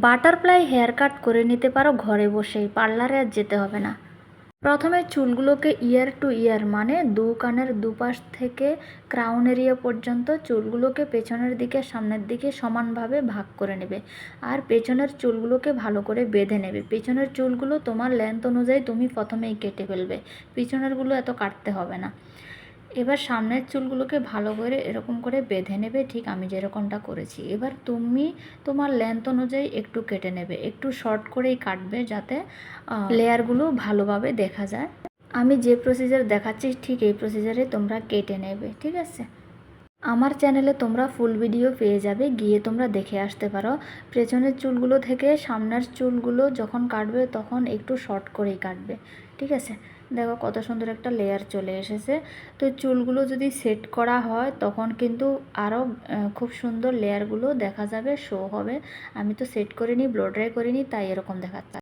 Butterfly hair cut করে নিতে পারো ঘরে বসেই, পার্লারে আর যেতে হবে না। প্রথমে চুলগুলোকে ইয়ার টু ইয়ার মানে দু কানের দুপাশ থেকে ক্রাউন এরিয়া পর্যন্ত চুলগুলোকে পেছনের দিকে সামনের দিকে সমানভাবে ভাগ করে নেবে। আর পেছনের চুলগুলোকে ভালো করে বেঁধে নেবে। পেছনের চুলগুলো তোমার লেন্থ অনুযায়ী তুমি প্রথমেই কেটে ফেলবে, পিছনেরগুলো এত কাটতে হবে না। এবার সামনের চুলগুলোকে ভালো করে এরকম করে বেঁধে নেবে, ঠিক আমি যেরকমটা করেছি। এবার তুমি তোমার লেন্থ অনুযায়ী একটু কেটে নেবে, একটু শর্ট করেই কাটবে যাতে লেয়ারগুলো ভালোভাবে দেখা যায়। আমি যে প্রসিজার দেখাচ্ছি ঠিক এই প্রসিজারে তোমরা কেটে নেবে, ঠিক আছে। আমার চ্যানেলে তোমরা ফুল ভিডিও পেয়ে যাবে, গিয়ে তোমরা দেখে আসতে পারো। পেছনের চুলগুলো থেকে সামনের চুলগুলো যখন কাটবে তখন একটু শর্ট করেই কাটবে, ঠিক আছে। দেখো কত সুন্দর একটা লেয়ার চলে এসেছে। তো চুলগুলো যদি সেট করা হয় তখন কিন্তু আরও খুব সুন্দর লেয়ারগুলো দেখা যাবে, শো হবে। আমি তো সেট করিনি, ব্লো ড্রাই করিনি, তাই এরকম দেখাচ্ছে।